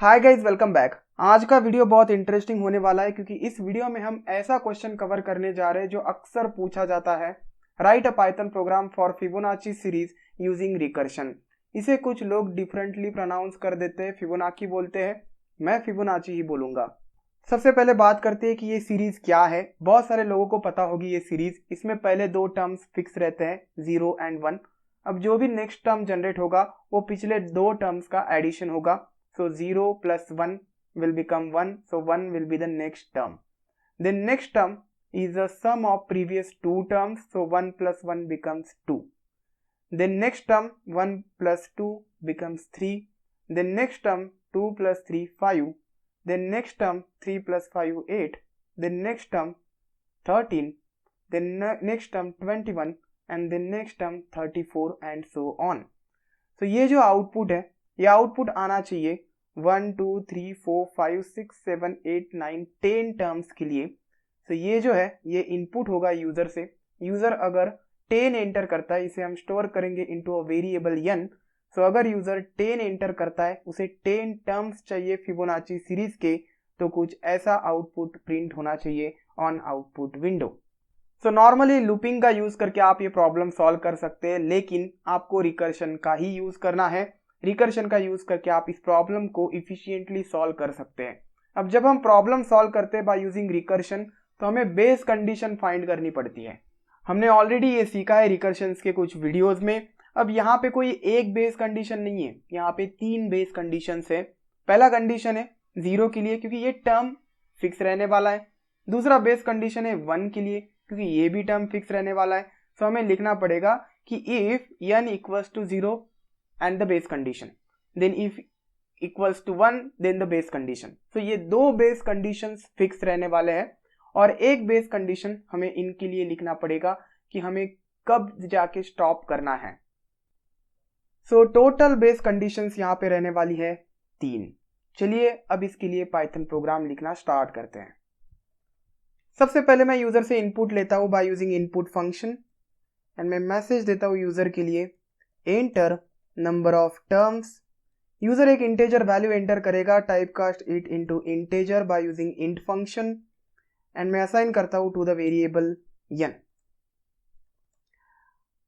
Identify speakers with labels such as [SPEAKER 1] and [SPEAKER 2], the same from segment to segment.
[SPEAKER 1] Hi guys, welcome back. आज का video बहुत इंटरेस्टिंग होने वाला है क्योंकि इस वीडियो में हम ऐसा क्वेश्चन कवर करने जा रहे हैं जो अक्सर पूछा जाता है। Right a Python programme for Fibonacci series using recursion. इसे कुछ लोग डिफरेंटली प्रोनाउंस कर देते हैं, फिबोनाची बोलते हैं, मैं फिबोनाची ही बोलूंगा। सबसे पहले बात करते हैं कि ये सीरीज क्या है। बहुत सारे लोगों को पता होगी ये सीरीज। इसमें पहले दो टर्म्स फिक्स रहते हैं, 0 एंड 1। अब जो भी नेक्स्ट टर्म जनरेट होगा वो पिछले दो टर्म्स का एडिशन होगा। So 0 plus 1 will become 1. So 1 will be the next term. The next term is the sum of previous two terms. So 1 plus 1 becomes 2. The next term 1 plus 2 becomes 3. The next term 2 plus 3 5. The next term 3 plus 5 8. The next term 13. The next term 21 and the next term 34 and so on. So ये जो output है, ये output आना चाहिए 1 2 3 4 5 6 7 8 9 10 terms के लिए। तो ये जो है ये इनपुट होगा यूजर से। यूजर अगर 10 एंटर करता है, इसे हम स्टोर करेंगे इनटू अ वेरिएबल n। सो अगर यूजर 10 एंटर करता है, उसे 10 टर्म्स चाहिए फिबोनाची सीरीज के, तो कुछ ऐसा आउटपुट प्रिंट होना चाहिए on output window. So normally looping का यूज करके आप ये प्रॉब्लम सॉल्व कर सकते हैं, लेकिन आपको रिकर्शन का ही यूज करना है। रिकर्शन का यूज करके आप इस प्रॉब्लम को इफिशिएंटली सॉल्व कर सकते हैं। अब जब हम प्रॉब्लम सॉल्व करते हैं बाय यूजिंग रिकर्शन, तो हमें बेस कंडीशन फाइंड करनी पड़ती है। हमने ऑलरेडी ये सीखा है रिकर्शन के कुछ वीडियोज में। अब यहाँ पे कोई एक बेस कंडीशन नहीं है, यहाँ पे 3 बेस कंडीशन है। पहला कंडीशन है 0 के लिए, क्योंकि ये टर्म फिक्स रहने वाला है। दूसरा बेस कंडीशन है 1 के लिए, क्योंकि ये भी टर्म फिक्स रहने वाला है। तो हमें लिखना पड़ेगा कि if n equals to 0 and the base condition, then if equals to 1 then the base condition. तो ये दो बेस कंडीशंस फिक्स रहने वाले हैं और एक बेस कंडीशन हमें इनके लिए लिखना पड़ेगा कि हमें कब जाके स्टॉप करना है। सो टोटल बेस कंडीशंस यहाँ पे रहने वाली है 3। चलिए अब इसके लिए पाइथन प्रोग्राम लिखना स्टार्ट करते हैं। सबसे पहले मैं यूजर से इनपुट लेता हूं by using input function and मैं मैसेज देता हूं यूजर के लिए enter number of terms. User एक इंटेजर वैल्यू एंटर करेगा, type cast it into integer by using int function and मैं असाइन करता हूं टू द वेरिएबल n।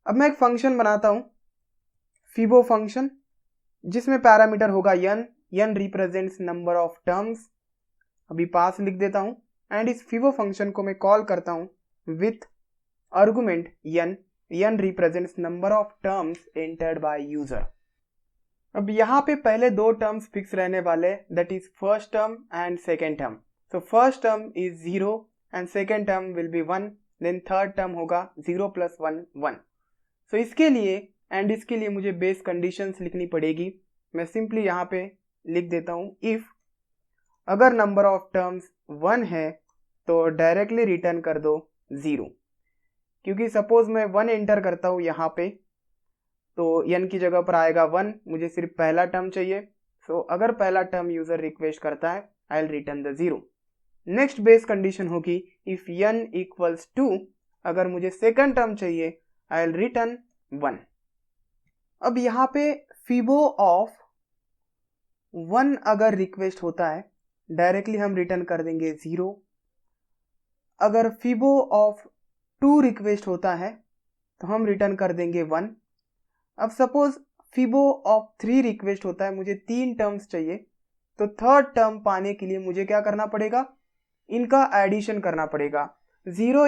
[SPEAKER 1] अब मैं एक फंक्शन बनाता हूं फिबो फंक्शन, जिसमें पैरामीटर होगा n represents number of terms. अभी पास लिख देता हूं एंड इस फिबो फंक्शन को मैं कॉल करता हूं with argument n represents number of terms entered by user. अब यहाँ पे पहले दो टर्म्स फिक्स रहने वाले, that is first term and second term. So first term is 0 and second term will be 1, then third term होगा 0 + 1 1। सो इसके लिए एंड इसके लिए मुझे बेस कंडीशंस लिखनी पड़ेगी। मैं सिंपली यहाँ पे लिख देता हूँ इफ अगर नंबर ऑफ टर्म्स 1 है तो डायरेक्टली रिटर्न कर दो 0, क्योंकि सपोज मैं 1 एंटर करता हूँ यहाँ पे तो n की जगह पर आएगा 1, मुझे सिर्फ पहला टर्म चाहिए। सो अगर पहला टर्म यूजर रिक्वेस्ट करता है, I will return the 0। Next base condition होगी इफ n इक्वल्स 2, अगर मुझे सेकंड टर्म चाहिए, आई विल रिटर्न 1। अब यहाँ पे फिबो ऑफ 1 अगर रिक्वेस्ट होता है, डायरेक्टली हम रिटर्न कर देंगे 0। अगर फिबो ऑफ 2 रिक्वेस्ट होता है तो हम रिटर्न कर देंगे 1। अब सपोज फिबो ऑफ 3 रिक्वेस्ट होता है, मुझे 3 टर्म्स चाहिए, तो थर्ड टर्म पाने के लिए मुझे क्या करना पड़ेगा, इनका एडिशन करना पड़ेगा। 0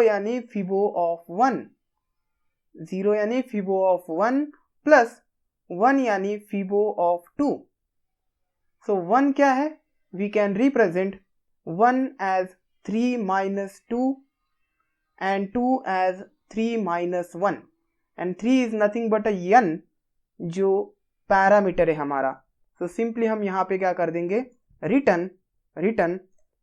[SPEAKER 1] यानी फिबो ऑफ 1, 0 यानी फिबो ऑफ 1 प्लस 1 यानी फिबो ऑफ 2। सो 1 क्या है, we can represent 1 as 3 - 2 and 2 as 3 - 1 and 3 is nothing but n जो पैरामीटर है हमारा। तो सिंपली हम यहाँ पे क्या कर देंगे, रिटर्न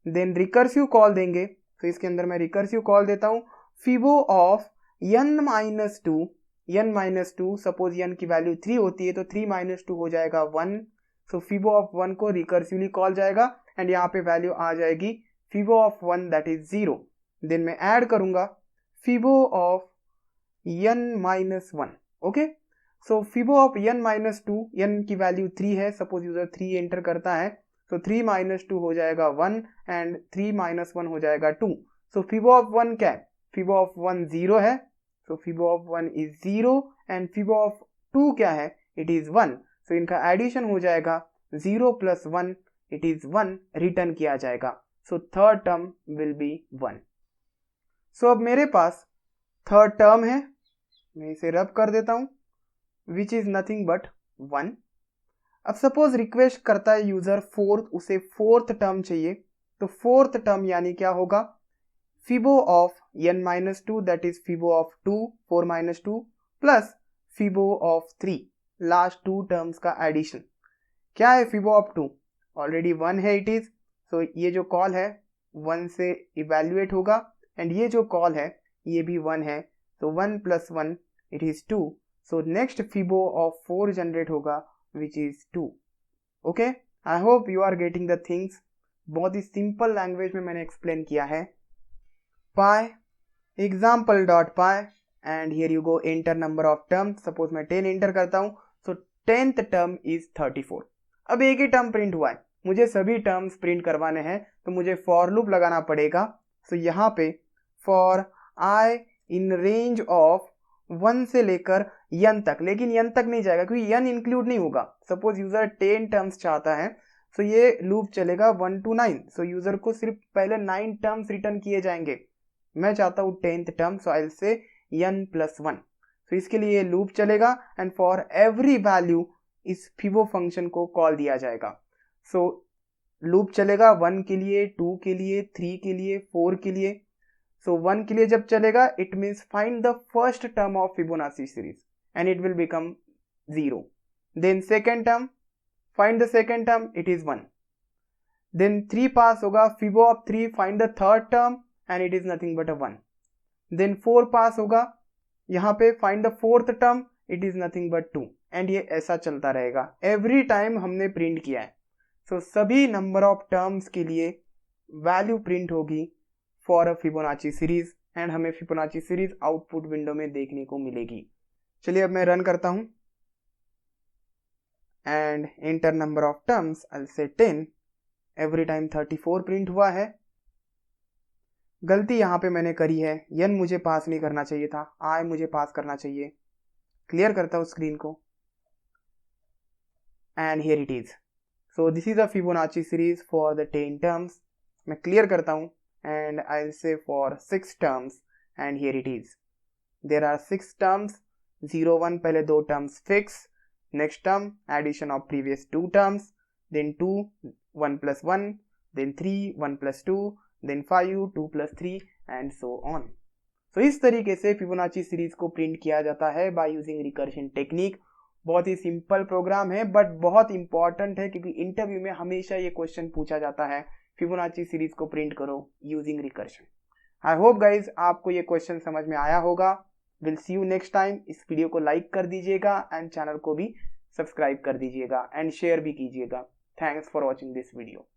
[SPEAKER 1] देन रिकर्सिव कॉल देंगे। तो इसके अंदर मैं रिकर्सिव कॉल देता हूँ फिबो ऑफ n - 2। सपोज n की वैल्यू 3 होती है तो 3 - 2 हो जाएगा 1। सो फिबो ऑफ 1 को रिकर्सिवली कॉल जाएगा एंड यहाँ पे वैल्यू आ जाएगी fibo of 1 that is 0। Then मैं ऐड करूंगा fibo of n - 1। Okay, so fibo of n minus two, n की वैल्यू 3 है, सपोज यूजर 3 एंटर करता है, तो 3 माइनस 2 हो जाएगा 1 एंड 3 माइनस 1 हो जाएगा 2. सो फिबो ऑफ 1 क्या है? फिबो ऑफ 1 0 है, सो fibo of 1 is 0 and फिबो of 2 क्या है? It is 1. सो इनका एडिशन हो जाएगा 0 प्लस 1, इट इज 1, रिटर्न किया जाएगा. So third term will be 1. सो अब मेरे पास थर्ड टर्म है, मैं इसे रब कर देता हूं, विच इज नथिंग बट 1. अब सपोज रिक्वेस्ट करता है यूजर फोर्थ, उसे फोर्थ टर्म चाहिए, तो फोर्थ टर्म यानी क्या होगा? Fibo of n minus two, that is fibo of 2, 4 minus 2 plus fibo of 3, last two terms का एडिशन. क्या है फिबो ऑफ 2? ऑलरेडी 1 है इट इज, सो ये जो कॉल है 1 से इवेल्युएट होगा एंड ये जो कॉल है ये भी 1 है, so 1 plus 1 it is 2. So next fibo of 4 generate होगा which is 2. Okay, I hope you are getting the things. बहुत ही simple language में मैंने explain किया है. Pi example.py and here you go, enter number of terms. Suppose मैं 10 enter करता हूँ, so 10th term is 34. अब एक ही टर्म प्रिंट हुआ है, मुझे सभी टर्म्स प्रिंट करवाने हैं, तो मुझे फॉर लूप लगाना पड़ेगा. सो यहाँ पे for i in range of 1 से लेकर n तक, लेकिन n तक नहीं जाएगा क्योंकि n इंक्लूड नहीं होगा. सपोज यूजर 10 टर्म्स चाहता है, सो ये लूप चलेगा 1 to 9. सो यूजर को सिर्फ पहले 9 टर्म्स रिटर्न किए जाएंगे. मैं चाहता हूँ 10th term, so I will say n plus 1. सो इसके लिए लूप चलेगा एंड फॉर एवरी वैल्यू इस फिबो फंक्शन को कॉल दिया जाएगा. सो लूप चलेगा 1 के लिए, 2 के लिए, 3 के लिए, 4 के लिए. सो 1 के लिए जब चलेगा, it means find the first term of Fibonacci series and it will become 0. Then second term, find the second term, it is 1. Then 3 pass होगा, fibo of 3, find the third term and it is nothing but a 1. Then 4 pass होगा, यहाँ पे find the fourth term, it is nothing but 2. And ये ऐसा चलता रहेगा every time हमने print किया है. सो सभी नंबर ऑफ टर्म्स के लिए वैल्यू प्रिंट होगी for a Fibonacci series and हमें फिबोनाची सीरीज आउटपुट विंडो में देखने को मिलेगी. चलिए अब मैं रन करता हूं and enter number of terms, I will say 10. Every time 34 print हुआ है. गलती यहां पे मैंने करी है, n मुझे पास नहीं करना चाहिए था, i मुझे पास करना चाहिए. क्लियर करता हूं स्क्रीन को and here it is. So this is a Fibonacci series for the 10 terms. मैं क्लियर करता हूं and I'll say for 6 terms and here it is. There are 6 terms, 0 1 पहले 2 terms fix, next term addition of previous 2 terms, then 2 1 plus 1, then 3 1 plus 2, then 5 2 plus 3 and so on. So इस तरीके से Fibonacci series को print किया जाता है by using recursion technique. बहुत ही simple programme है बट बहुत इंपॉर्टेंट है क्योंकि इंटरव्यू में हमेशा ये क्वेश्चन पूछा जाता है, फिबोनाची सीरीज को प्रिंट करो using recursion. I hope guys आपको ये क्वेश्चन समझ में आया होगा. Will see you next time. इस वीडियो को लाइक कर दीजिएगा एंड चैनल को भी सब्सक्राइब कर दीजिएगा एंड शेयर भी कीजिएगा. Thanks for watching this video.